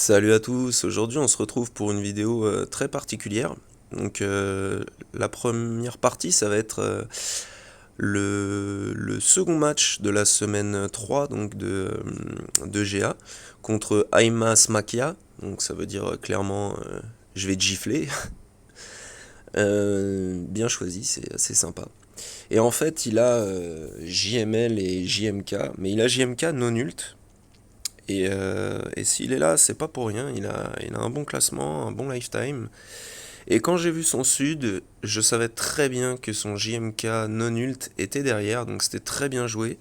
Salut à tous, aujourd'hui on se retrouve pour une vidéo très particulière. Donc la première partie ça va être le second match de la semaine 3 donc de GA contre Aima Smakia. Donc ça veut dire clairement je vais te gifler. Bien choisi, c'est assez sympa. Et en fait il a JML et JMK, mais il a JMK non ult. Et s'il est là, c'est pas pour rien, il a un bon classement, un bon lifetime. Et quand j'ai vu son sud, je savais très bien que son JMK non ult était derrière, donc c'était très bien joué.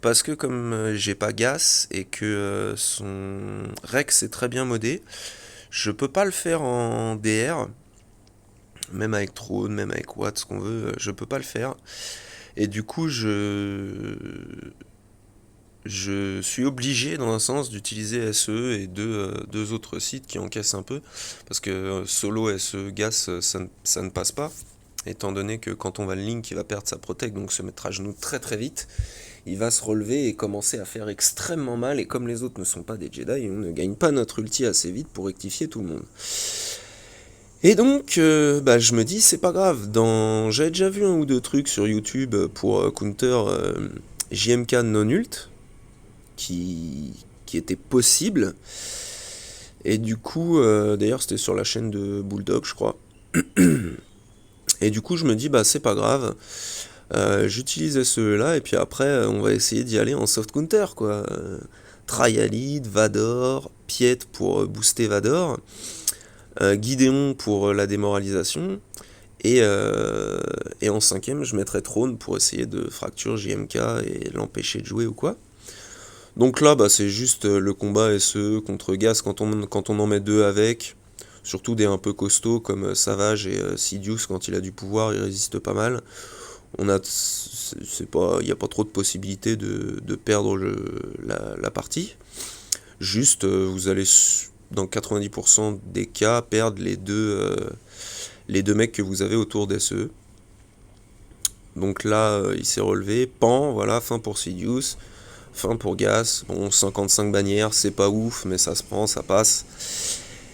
Parce que comme j'ai pas Gas et que son Rex est très bien modé, je peux pas le faire en DR, même avec Throne, même avec Watt, ce qu'on veut, je peux pas le faire. Et du coup, je suis obligé, dans un sens, d'utiliser SE et deux autres sites qui encaissent un peu, parce que solo SE gas, ça ne passe pas, étant donné que quand on va le link, il va perdre sa protect, donc se mettre à genoux très très vite, il va se relever et commencer à faire extrêmement mal, et comme les autres ne sont pas des Jedi, on ne gagne pas notre ulti assez vite pour rectifier tout le monde. Et donc, je me dis, c'est pas grave, j'avais déjà vu un ou deux trucs sur YouTube pour counter JMK non-ult, qui était possible. Et du coup, d'ailleurs, c'était sur la chaîne de Bulldog, je crois. Et du coup, je me dis, bah, c'est pas grave. J'utilise ceux-là, et puis après, on va essayer d'y aller en soft counter, quoi. Trialid, Vador, Piet pour booster Vador, Gideon pour la démoralisation, et en cinquième, je mettrai Throne pour essayer de fracture JMK et l'empêcher de jouer ou quoi. Donc là, bah, c'est juste le combat SE contre Gas quand on en met deux avec. Surtout des un peu costauds comme Savage et Sidious, quand il a du pouvoir, il résiste pas mal. Il n'y a pas trop de possibilités de perdre la partie. Juste, vous allez dans 90% des cas perdre les deux mecs que vous avez autour d'SE. Donc là, il s'est relevé. Pan, voilà, fin pour Sidious. Fin pour Gas, bon 55 bannières, c'est pas ouf, mais ça se prend, ça passe.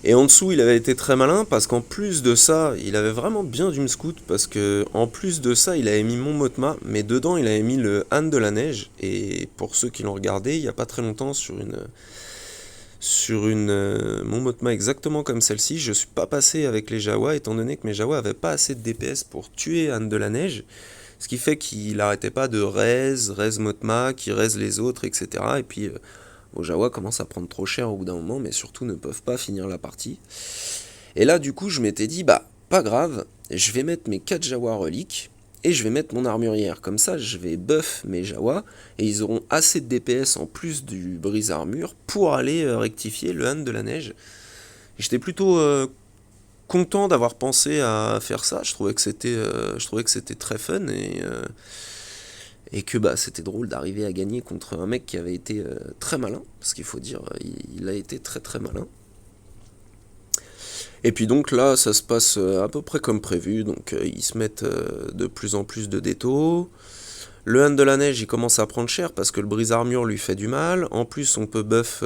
Et en dessous, il avait été très malin parce qu'en plus de ça, il avait vraiment bien dû me scout parce que en plus de ça, il avait mis mon Motma, mais dedans, il avait mis le Han de la Neige. Et pour ceux qui l'ont regardé, il y a pas très longtemps sur une mon Motma exactement comme celle-ci, je suis pas passé avec les Jawa étant donné que mes Jawa avaient pas assez de DPS pour tuer Han de la Neige. Ce qui fait qu'il n'arrêtait pas de raise Motma, qui raise les autres, etc. Et puis, vos Jawa commencent à prendre trop cher au bout d'un moment, mais surtout ne peuvent pas finir la partie. Et là, du coup, je m'étais dit, bah, pas grave, je vais mettre mes 4 Jawa reliques, et je vais mettre mon armurière. Comme ça, je vais buff mes Jawa, et ils auront assez de DPS en plus du brise-armure pour aller rectifier le Han de la Neige. J'étais plutôt content d'avoir pensé à faire ça. Je trouvais que c'était très fun et que bah c'était drôle d'arriver à gagner contre un mec qui avait été très malin, parce qu'il faut dire, il a été très très malin. Et puis donc là, ça se passe à peu près comme prévu. Donc ils se mettent de plus en plus de détos. Le Han de la Neige, il commence à prendre cher parce que le brise-armure lui fait du mal. En plus, on peut buff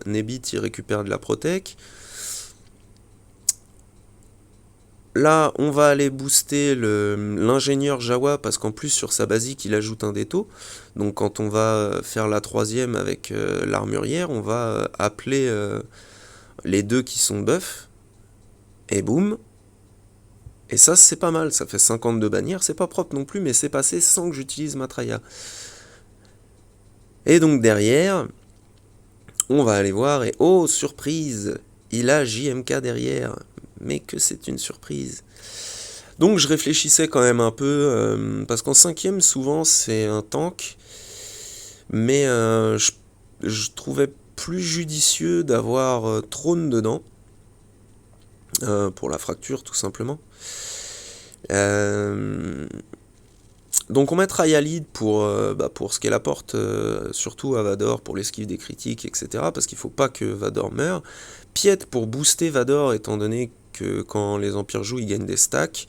Nebit, il récupère de la protec. Là, on va aller booster l'ingénieur Jawa parce qu'en plus sur sa basique il ajoute un déto. Donc quand on va faire la troisième avec l'armurière, on va appeler les deux qui sont buff. Et boum. Et ça c'est pas mal, ça fait 52 bannières, c'est pas propre non plus, mais c'est passé sans que j'utilise ma Traya. Et donc derrière, on va aller voir et oh surprise, il a JMK derrière. Mais que c'est une surprise. Donc je réfléchissais quand même un peu, parce qu'en cinquième, souvent, c'est un tank, mais je trouvais plus judicieux d'avoir Trône dedans, pour la fracture, tout simplement. Euh, donc on mettra Yalid pour ce qu'elle apporte, surtout à Vador, pour l'esquive des critiques, etc., parce qu'il faut pas que Vador meure. Piet pour booster Vador, étant donné que quand les Empires jouent, ils gagnent des stacks,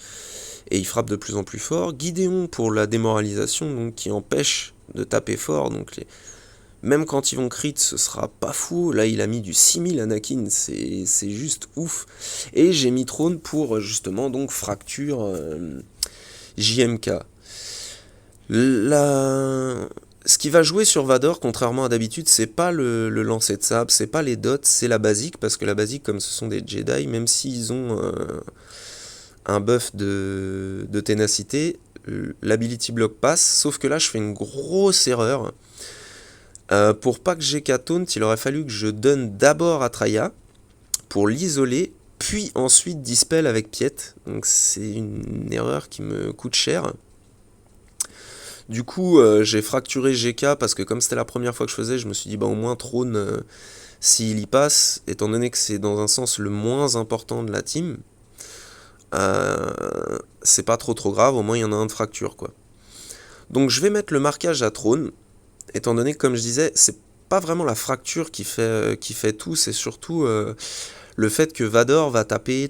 et ils frappent de plus en plus fort. Gideon pour la démoralisation, donc qui empêche de taper fort, donc Même quand ils vont crit, ce sera pas fou. Là, il a mis du 6000 Anakin, c'est juste ouf. Et j'ai mis Throne pour justement donc fracture JMK. La... Ce qui va jouer sur Vador, contrairement à d'habitude, c'est pas le lancer de sabre, c'est pas les dots, c'est la basique, parce que la basique, comme ce sont des Jedi, même s'ils ont un buff de ténacité, l'ability block passe, sauf que là je fais une grosse erreur. Pour pas que j'ai qu'à taunt, il aurait fallu que je donne d'abord à Traya pour l'isoler, puis ensuite dispel avec Piet. Donc c'est une erreur qui me coûte cher. Du coup, j'ai fracturé GK parce que comme c'était la première fois que je faisais, je me suis dit bah au moins Throne, s'il y passe, étant donné que c'est dans un sens le moins important de la team, c'est pas trop grave, au moins il y en a un de fracture quoi. Donc je vais mettre le marquage à Throne, étant donné que comme je disais, c'est pas vraiment la fracture qui fait tout, c'est surtout le fait que Vador va taper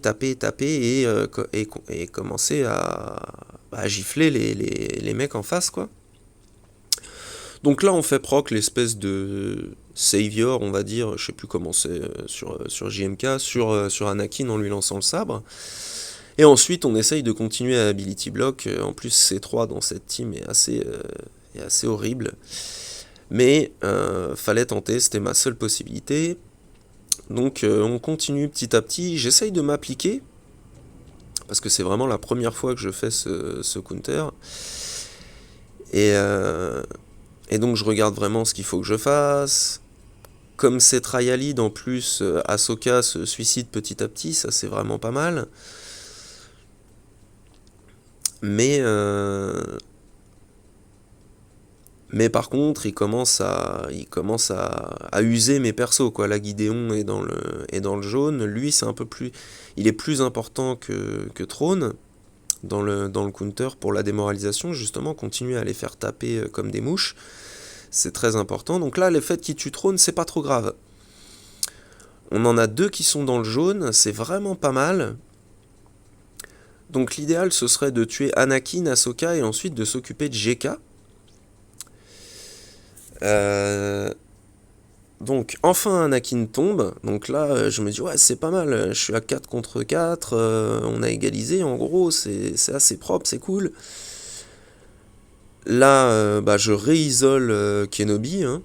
et commencer à gifler les mecs en face quoi. Donc là on fait proc l'espèce de savior on va dire, je sais plus comment c'est sur JMK, sur Anakin en lui lançant le sabre. Et ensuite on essaye de continuer à ability block, en plus C3 dans cette team est assez horrible. Mais fallait tenter, c'était ma seule possibilité. Donc on continue petit à petit, j'essaye de m'appliquer, parce que c'est vraiment la première fois que je fais ce counter. Et donc je regarde vraiment ce qu'il faut que je fasse. Comme c'est Trialid en plus, Ahsoka se suicide petit à petit, ça c'est vraiment pas mal. Mais par contre, il commence à user mes persos, quoi. Là, Gideon est dans le jaune. Lui, c'est un peu plus, il est plus important que Throne dans le counter pour la démoralisation, justement, continuer à les faire taper comme des mouches. C'est très important. Donc là, le fait qu'il tue Throne, c'est pas trop grave. On en a 2 qui sont dans le jaune, c'est vraiment pas mal. Donc l'idéal, ce serait de tuer Anakin, Ahsoka et ensuite de s'occuper de GK. Donc enfin Anakin tombe, donc là je me dis ouais c'est pas mal, je suis à 4 contre 4, on a égalisé en gros, c'est assez propre, c'est cool. Là je réisole Kenobi, hein.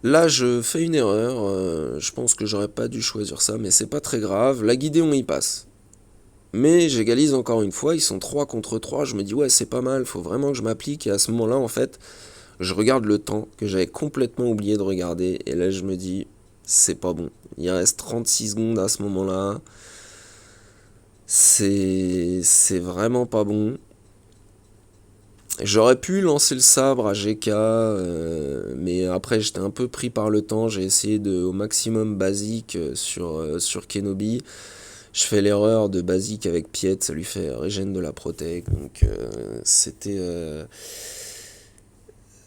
Là je fais une erreur, je pense que j'aurais pas dû choisir ça, mais c'est pas très grave, la Gideon y passe. Mais j'égalise encore une fois, ils sont 3 contre 3, je me dis ouais c'est pas mal, faut vraiment que je m'applique, et à ce moment-là en fait, je regarde le temps que j'avais complètement oublié de regarder, et là je me dis c'est pas bon. Il reste 36 secondes à ce moment-là, c'est vraiment pas bon. J'aurais pu lancer le sabre à GK, mais après j'étais un peu pris par le temps, j'ai essayé de au maximum basique sur Kenobi. Je fais l'erreur de basique avec Piet, ça lui fait régène de la protect, donc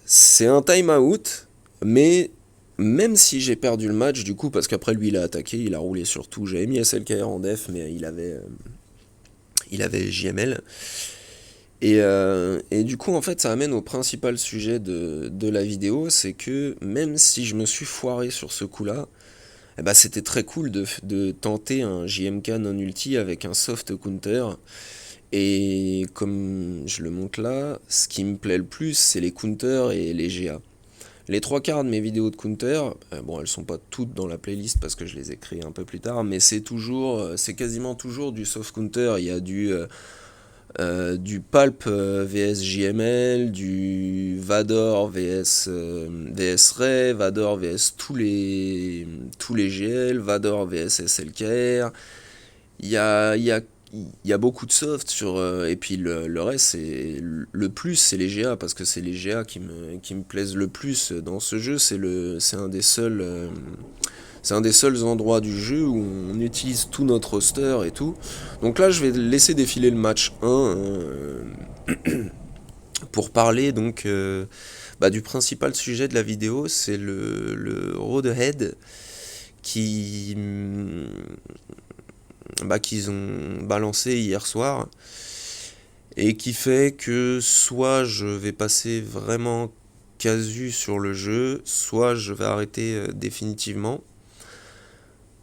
c'est un time out, mais même si j'ai perdu le match, du coup, parce qu'après lui il a attaqué, il a roulé sur tout, j'avais mis SLKR en def, mais il avait JML. Et du coup, en fait, ça amène au principal sujet de la vidéo, c'est que même si je me suis foiré sur ce coup-là, eh ben, c'était très cool de tenter un JMK non ulti avec un soft counter. Et comme je le montre là, ce qui me plaît le plus, c'est les counters et les GA. Les 3 quarts de mes vidéos de counter, bon, elles sont pas toutes dans la playlist parce que je les ai créées un peu plus tard, mais c'est quasiment toujours du soft counter. Il y a du Pulp vs JML, du Vador vs Ray, Vador vs tous les GL, Vador vs SLKR. Il y a, il y a, il y a beaucoup de soft et puis le reste, le plus, c'est les GA, parce que c'est les GA qui me plaisent le plus dans ce jeu. C'est un des seuls endroits du jeu où on utilise tout notre roster et tout. Donc là, je vais laisser défiler le match 1 pour parler donc du principal sujet de la vidéo, c'est le Roadhead qui qu'ils ont balancé hier soir. et qui fait que soit je vais passer vraiment casu sur le jeu, soit je vais arrêter définitivement.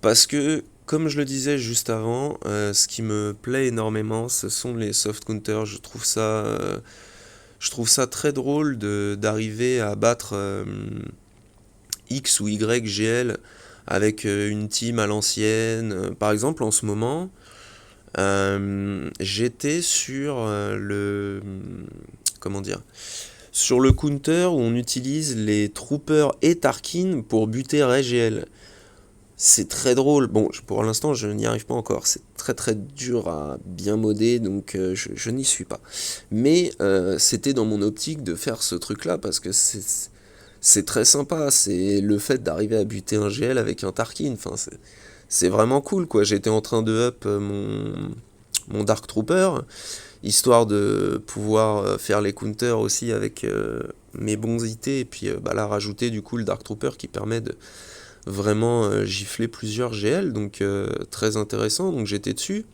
Parce que, comme je le disais juste avant, ce qui me plaît énormément, ce sont les soft counters. Je trouve ça très drôle d'arriver à battre X ou Y GL avec une team à l'ancienne. Par exemple, en ce moment, j'étais sur comment dire? Sur le counter où on utilise les troopers et Tarkin pour buter Ray GL. C'est très drôle. Bon, pour l'instant, je n'y arrive pas encore. C'est très très dur à bien modder, donc je n'y suis pas. Mais c'était dans mon optique de faire ce truc-là parce que c'est très sympa. C'est le fait d'arriver à buter un GL avec un Tarkin. Enfin, c'est vraiment cool, quoi. J'étais en train de up mon Dark Trooper, histoire de pouvoir faire les counters aussi avec mes bons IT, et puis bah, là, rajouter du coup le Dark Trooper qui permet de vraiment gifler plusieurs GL, donc très intéressant. Donc j'étais dessus.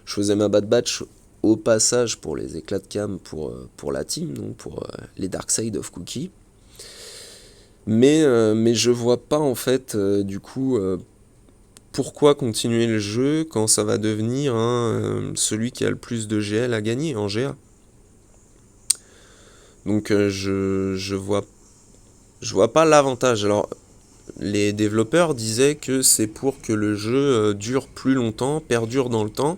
Je faisais ma bad batch au passage pour les éclats de cam pour la team, donc pour les Dark Side of Cookie. Mais je vois pas en fait du coup pourquoi continuer le jeu quand ça va devenir celui qui a le plus de GL à gagner en GA. Donc je vois pas l'avantage. Alors les développeurs disaient que c'est pour que le jeu dure plus longtemps, perdure dans le temps.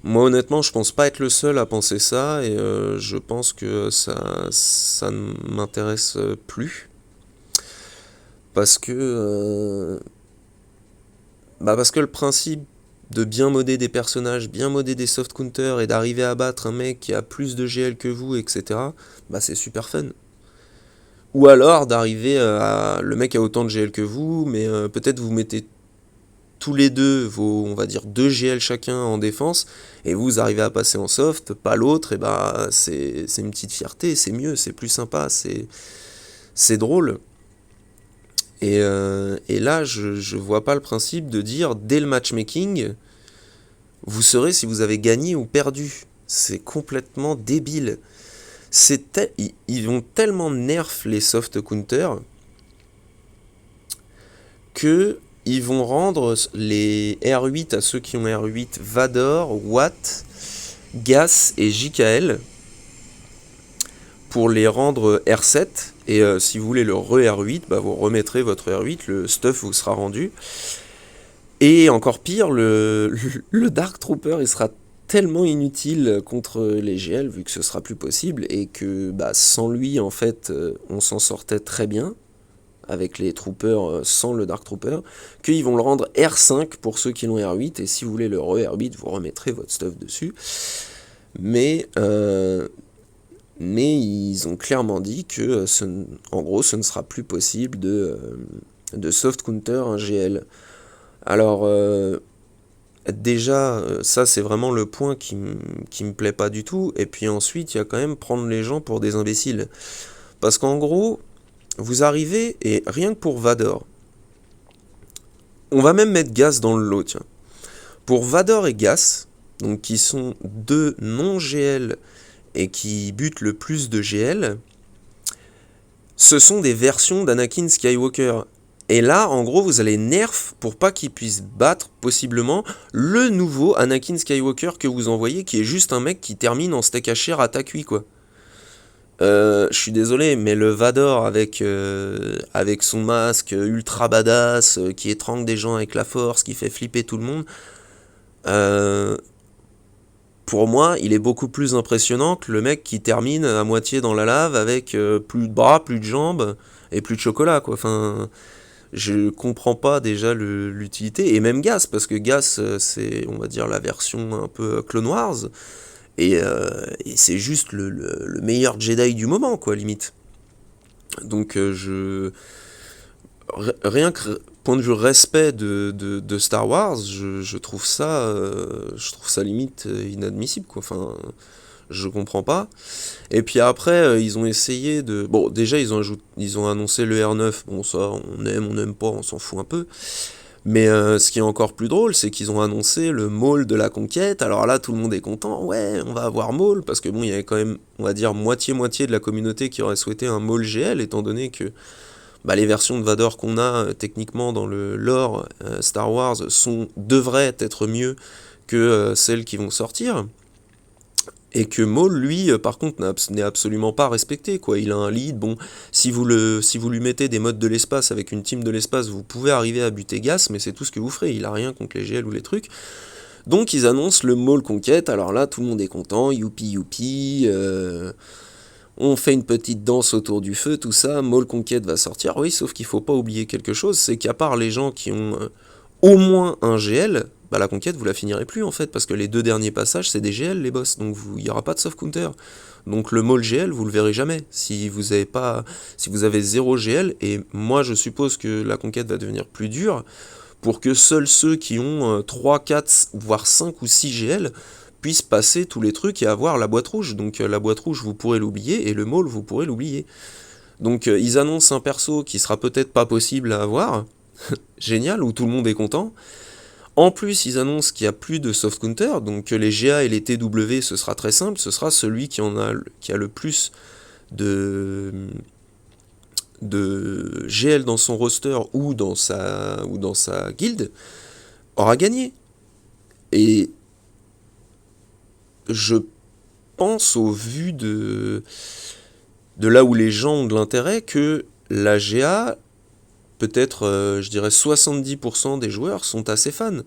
Moi honnêtement je pense pas être le seul à penser ça, et je pense que ça ne m'intéresse plus. Parce que parce que le principe de bien modder des personnages, bien modder des soft counters et d'arriver à battre un mec qui a plus de GL que vous, etc., bah c'est super fun. Ou alors d'arriver à... Le mec a autant de GL que vous, mais peut-être vous mettez tous les deux vos, on va dire, 2 GL chacun en défense, et vous arrivez à passer en soft, pas l'autre, et bah c'est une petite fierté, c'est mieux, c'est plus sympa, c'est drôle. Et là, je vois pas le principe de dire, dès le matchmaking, vous saurez si vous avez gagné ou perdu. C'est complètement débile. Ils vont tellement nerf les soft counters que ils vont rendre les R8 à ceux qui ont R8 Vador, Watt, Gas et JKL pour les rendre R7. Et si vous voulez le re-R8, bah vous remettrez votre R8, le stuff vous sera rendu. Et encore pire, le Dark Trooper il sera tellement inutile contre les GL vu que ce sera plus possible, et que bah, sans lui en fait on s'en sortait très bien avec les troopers sans le Dark Trooper, qu'ils vont le rendre R5 pour ceux qui l'ont R8, et si vous voulez le re-R8 vous remettrez votre stuff dessus. Mais ils ont clairement dit que en gros ce ne sera plus possible de soft counter un GL. Alors déjà, ça c'est vraiment le point qui me plaît pas du tout. Et puis ensuite, il y a quand même prendre les gens pour des imbéciles. Parce qu'en gros, vous arrivez, et rien que pour Vador, on va même mettre Gas dans le lot, tiens. Pour Vador et Gas, donc qui sont deux non-GL et qui butent le plus de GL, ce sont des versions d'Anakin Skywalker. Et là, en gros, vous allez nerf pour pas qu'il puisse battre, possiblement, le nouveau Anakin Skywalker que vous envoyez, qui est juste un mec qui termine en steak haché à cuit, quoi. Je suis désolé, mais le Vador avec son masque ultra badass, qui étrangle des gens avec la force, qui fait flipper tout le monde, euh, pour moi, il est beaucoup plus impressionnant que le mec qui termine à moitié dans la lave avec plus de bras, plus de jambes et plus de chocolat, quoi. Enfin, je comprends pas déjà l'utilité, et même Gas, parce que Gas c'est, on va dire, la version un peu Clone Wars, et c'est juste le meilleur Jedi du moment, quoi, limite. Donc rien que point de vue respect de Star Wars, je trouve ça limite inadmissible, quoi. Enfin, je comprends pas. Et puis après, ils ont essayé de... Bon, déjà, ils ont annoncé le R9. Bon, ça, on aime pas, on s'en fout un peu. Mais ce qui est encore plus drôle, c'est qu'ils ont annoncé le Maul de la conquête. Alors là, tout le monde est content. Ouais, on va avoir Maul, parce que bon, il y avait quand même, on va dire, moitié-moitié de la communauté qui aurait souhaité un Maul GL, étant donné que bah, les versions de Vador qu'on a techniquement dans le lore Star Wars devraient être mieux que celles qui vont sortir. Et que Maul, lui, par contre, n'est absolument pas respecté, quoi. Il a un lead, bon, si vous lui mettez des modes de l'espace avec une team de l'espace, vous pouvez arriver à buter Gas, mais c'est tout ce que vous ferez, il a rien contre les GL ou les trucs. Donc ils annoncent le Maul Conquête, alors là, tout le monde est content, youpi youpi, on fait une petite danse autour du feu, tout ça, Maul Conquête va sortir, oui, sauf qu'il faut pas oublier quelque chose, c'est qu'à part les gens qui ont au moins un GL, bah la conquête vous la finirez plus en fait, parce que les 2 derniers passages c'est des GL les boss, donc il n'y aura pas de soft counter. Donc le Maul GL vous le verrez jamais, si vous avez 0 GL, et moi je suppose que la conquête va devenir plus dure, pour que seuls ceux qui ont 3, 4, voire 5 ou 6 GL puissent passer tous les trucs et avoir la boîte rouge. Donc la boîte rouge vous pourrez l'oublier, et le Maul vous pourrez l'oublier. Donc ils annoncent un perso qui sera peut-être pas possible à avoir, génial, où tout le monde est content. En plus, ils annoncent qu'il n'y a plus de soft counter, donc les GA et les TW, ce sera très simple, ce sera celui qui a le plus de GL dans son roster ou dans sa guilde aura gagné. Et je pense, au vu de là où les gens ont de l'intérêt, que la GA, peut-être, je dirais 70% des joueurs sont assez fans.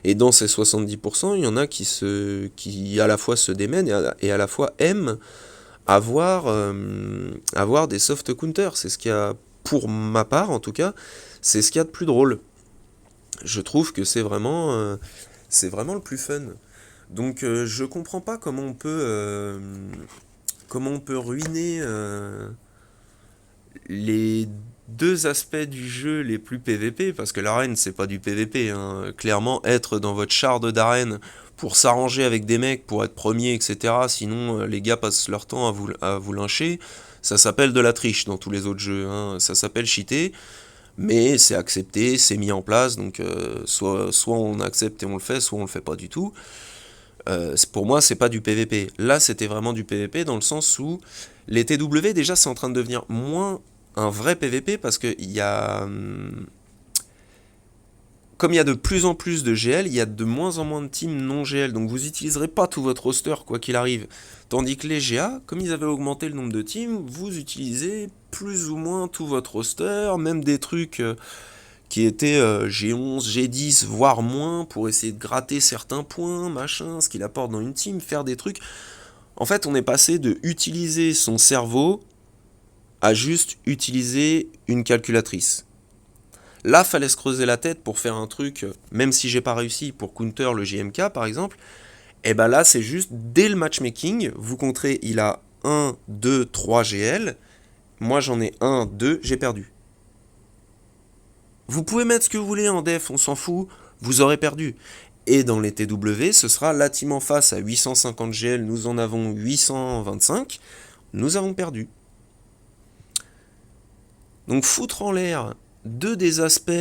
Et dans ces 70%, il y en a qui à la fois se démènent et à la fois aiment avoir des soft counters. C'est ce qu'il y a, pour ma part en tout cas, c'est ce qu'il y a de plus drôle. Je trouve que c'est vraiment le plus fun. Donc je comprends pas comment on peut ruiner les 2 aspects du jeu les plus PVP, parce que l'arène c'est pas du PVP, hein. Clairement, être dans votre char d'arène pour s'arranger avec des mecs, pour être premier, etc., sinon les gars passent leur temps à vous lyncher, ça s'appelle de la triche dans tous les autres jeux, hein. Ça s'appelle cheater, mais c'est accepté, c'est mis en place, donc soit on accepte et on le fait, soit on le fait pas du tout. Pour moi, c'est pas du PVP. Là, c'était vraiment du PVP dans le sens où les TW, déjà, c'est en train de devenir moins un vrai PVP, parce que comme il y a de plus en plus de GL, il y a de moins en moins de teams non GL, donc vous utiliserez pas tout votre roster quoi qu'il arrive. Tandis que les GA, comme ils avaient augmenté le nombre de teams, vous utilisez plus ou moins tout votre roster, même des trucs qui étaient G11, G10, voire moins, pour essayer de gratter certains points, machin, ce qu'il apporte dans une team, faire des trucs. En fait, on est passé de utiliser son cerveau à juste utiliser une calculatrice. Là, fallait se creuser la tête pour faire un truc, même si j'ai pas réussi pour counter le JMK par exemple, et ben là c'est juste dès le matchmaking, vous compterez, il a 1, 2, 3 GL, moi j'en ai 1, 2, j'ai perdu. Vous pouvez mettre ce que vous voulez en def, on s'en fout, vous aurez perdu. Et dans les TW, ce sera la team en face à 850 GL, nous en avons 825, nous avons perdu. Donc foutre en l'air 2 des aspects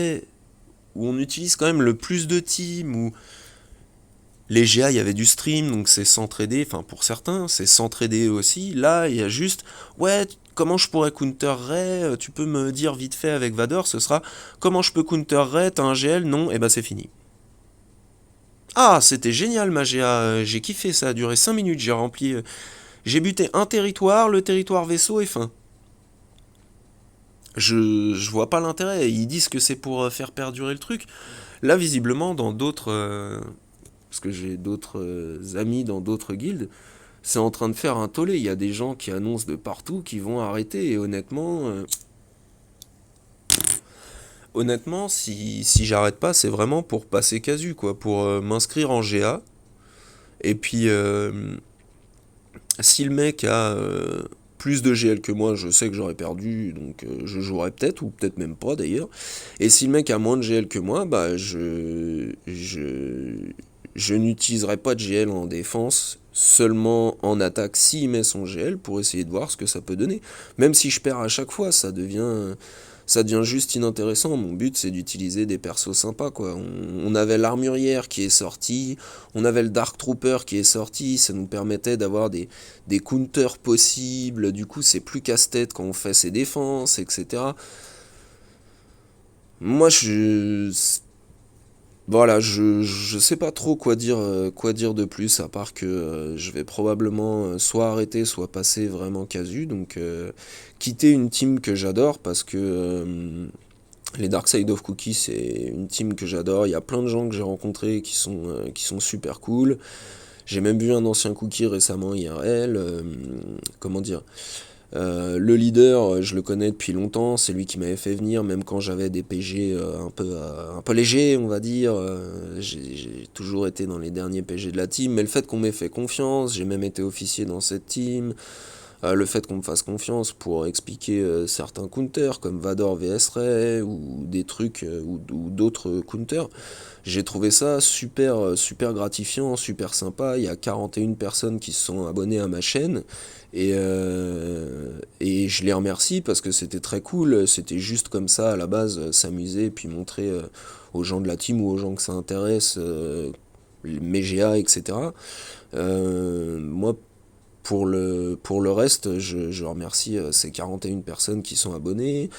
où on utilise quand même le plus de teams, où les GA, il y avait du stream, donc c'est s'entraider, enfin pour certains, c'est s'entraider aussi. Là, il y a juste, ouais, comment je pourrais counter Ray, tu peux me dire vite fait avec Vador, ce sera, comment je peux counter Ray, t'as un GL, non, et bah c'est fini. Ah, c'était génial ma GA, j'ai kiffé, ça a duré 5 minutes, j'ai buté un territoire, le territoire vaisseau et fin. Je vois pas l'intérêt, ils disent que c'est pour faire perdurer le truc. Là, visiblement, dans d'autres... parce que j'ai d'autres amis dans d'autres guildes, c'est en train de faire un tollé. Il y a des gens qui annoncent de partout qui vont arrêter. Et honnêtement, si j'arrête pas, c'est vraiment pour passer casu, quoi. Pour m'inscrire en GA. Et puis, si le mec a plus de GL que moi, je sais que j'aurais perdu, donc je jouerai peut-être, ou peut-être même pas d'ailleurs. Et si le mec a moins de GL que moi, bah je n'utiliserai pas de GL en défense, seulement en attaque s'il met son GL pour essayer de voir ce que ça peut donner. Même si je perds à chaque fois, ça devient juste inintéressant. Mon but, c'est d'utiliser des persos sympas, quoi. On avait l'armurière qui est sortie, on avait le Dark Trooper qui est sorti, ça nous permettait d'avoir des counters possibles, du coup, c'est plus casse-tête quand on fait ses défenses, etc. Moi, voilà, je sais pas trop quoi dire de plus, à part que je vais probablement soit arrêter, soit passer vraiment casu, donc quitter une team que j'adore, parce que les Dark Side of Cookie, c'est une team que j'adore. Il y a plein de gens que j'ai rencontrés qui sont super cool. J'ai même vu un ancien Cookie récemment IRL. Comment dire, le leader, je le connais depuis longtemps. C'est lui qui m'avait fait venir, même quand j'avais des PG un peu légers, on va dire. J'ai toujours été dans les derniers PG de la team. Mais le fait qu'on m'ait fait confiance, j'ai même été officier dans cette team. Le fait qu'on me fasse confiance pour expliquer certains counters comme Vador vs Rey ou des trucs ou d'autres counters, j'ai trouvé ça super gratifiant, super sympa. Il y a 41 personnes qui se sont abonnées à ma chaîne et je les remercie parce que c'était très cool. C'était juste comme ça à la base, s'amuser puis montrer aux gens de la team ou aux gens que ça intéresse mes GA, etc. Moi, pour le reste, je remercie ces 41 personnes qui sont abonnées.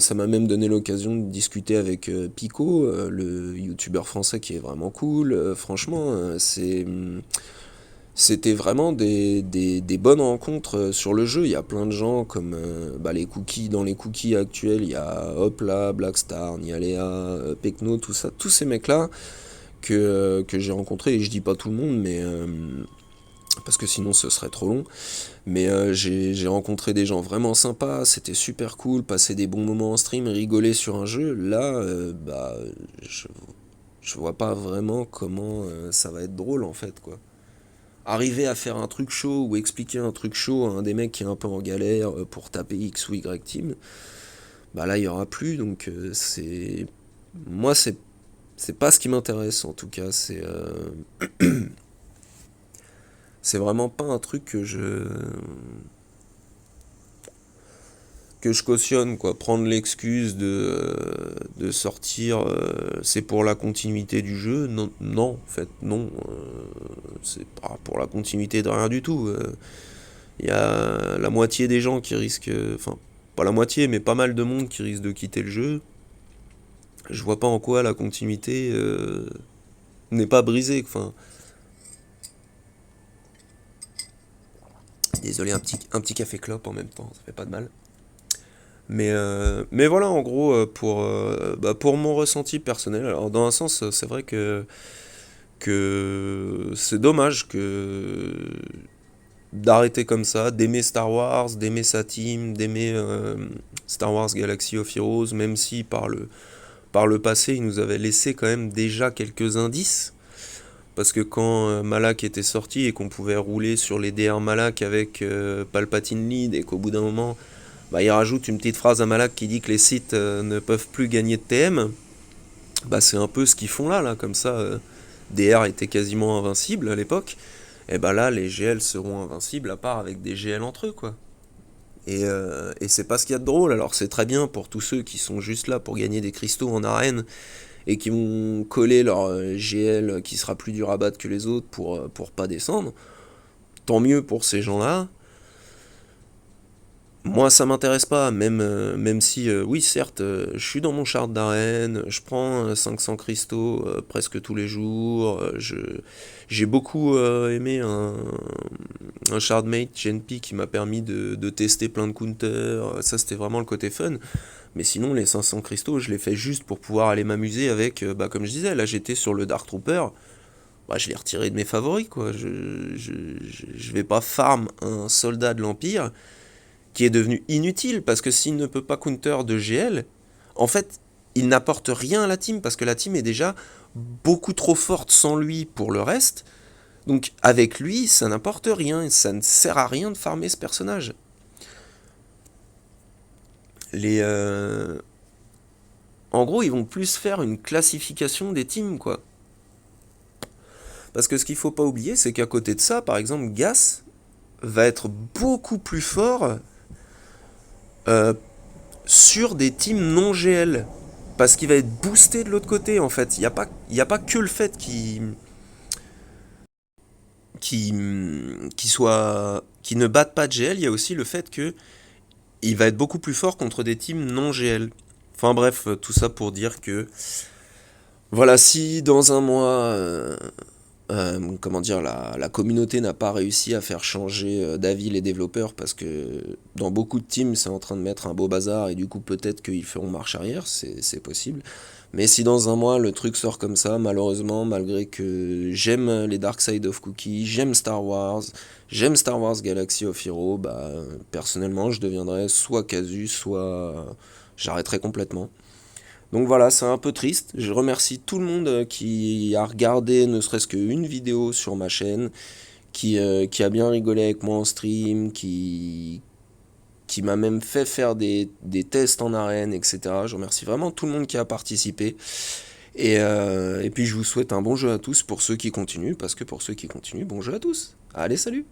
Ça m'a même donné l'occasion de discuter avec Pico, le youtubeur français qui est vraiment cool. Franchement, c'était vraiment des bonnes rencontres sur le jeu. Il y a plein de gens comme les cookies, dans les cookies actuels, il y a Hopla, Blackstar, Nialea, Pekno, tout ça, tous ces mecs-là que j'ai rencontrés, et je dis pas tout le monde, mais parce que sinon ce serait trop long. Mais j'ai rencontré des gens vraiment sympas, c'était super cool, passer des bons moments en stream, rigoler sur un jeu. Là, je, je vois pas vraiment comment ça va être drôle en fait, quoi. Arriver à faire un truc chaud ou expliquer un truc chaud à un des mecs qui est un peu en galère pour taper X ou Y team, bah là il y aura plus, donc c'est. Moi c'est pas ce qui m'intéresse en tout cas, c'est vraiment pas un truc que je cautionne, quoi. Prendre l'excuse de sortir, c'est pour la continuité du jeu. Non, non en fait, non. C'est pas pour la continuité de rien du tout. Il y a la moitié des gens qui risquent, enfin, pas la moitié, mais pas mal de monde qui risque de quitter le jeu. Je vois pas en quoi la continuité n'est pas brisée. Enfin, désolé, un petit café clope en même temps, ça fait pas de mal. Mais voilà, en gros, pour mon ressenti personnel, alors dans un sens, c'est vrai que c'est dommage d'arrêter comme ça, d'aimer Star Wars, d'aimer sa team, d'aimer Star Wars Galaxy of Heroes, même si par le passé, il nous avait laissé quand même déjà quelques indices. Parce que quand Malak était sorti et qu'on pouvait rouler sur les DR Malak avec Palpatine lead et qu'au bout d'un moment, bah, il rajoute une petite phrase à Malak qui dit que les Sith ne peuvent plus gagner de TM, bah, c'est un peu ce qu'ils font là, comme ça. DR était quasiment invincible à l'époque, et bah là, les GL seront invincibles à part avec des GL entre eux, quoi. Et c'est pas ce qu'il y a de drôle, alors c'est très bien pour tous ceux qui sont juste là pour gagner des cristaux en arène et qui vont coller leur GL qui sera plus dur à battre que les autres pour pas descendre. Tant mieux pour ces gens-là. Moi, ça m'intéresse pas, même si, oui, certes, je suis dans mon chart d'arène, je prends 500 cristaux presque tous les jours, j'ai beaucoup aimé un shardmate GNP qui m'a permis de tester plein de counters, ça c'était vraiment le côté fun, mais sinon les 500 cristaux, je les fais juste pour pouvoir aller m'amuser avec, comme je disais, là j'étais sur le Dark Trooper, bah, je l'ai retiré de mes favoris, quoi, je vais pas farm un soldat de l'Empire, qui est devenu inutile parce que s'il ne peut pas counter de GL, en fait, il n'apporte rien à la team parce que la team est déjà beaucoup trop forte sans lui pour le reste. Donc avec lui, ça n'apporte rien, ça ne sert à rien de farmer ce personnage. Les En gros, ils vont plus faire une classification des teams, quoi. Parce que ce qu'il faut pas oublier, c'est qu'à côté de ça, par exemple, Gas va être beaucoup plus fort euh, sur des teams non GL. Parce qu'il va être boosté de l'autre côté, en fait. Il y a pas que le fait qu'il qui ne batte pas de GL, il y a aussi le fait que il va être beaucoup plus fort contre des teams non GL. Enfin bref, tout ça pour dire que voilà, si dans un mois, comment dire, la communauté n'a pas réussi à faire changer d'avis les développeurs parce que dans beaucoup de teams c'est en train de mettre un beau bazar et du coup peut-être qu'ils feront marche arrière, c'est possible. Mais si dans un mois le truc sort comme ça, malheureusement, malgré que j'aime les Dark Side of Cookie, j'aime Star Wars Galaxy of Heroes, bah personnellement je deviendrai soit casu, soit j'arrêterai complètement. Donc voilà, c'est un peu triste. Je remercie tout le monde qui a regardé ne serait-ce qu'une vidéo sur ma chaîne, qui a bien rigolé avec moi en stream, qui m'a même fait faire des tests en arène, etc. Je remercie vraiment tout le monde qui a participé. Et puis je vous souhaite un bon jeu à tous pour ceux qui continuent, parce que pour ceux qui continuent, bon jeu à tous. Allez, salut!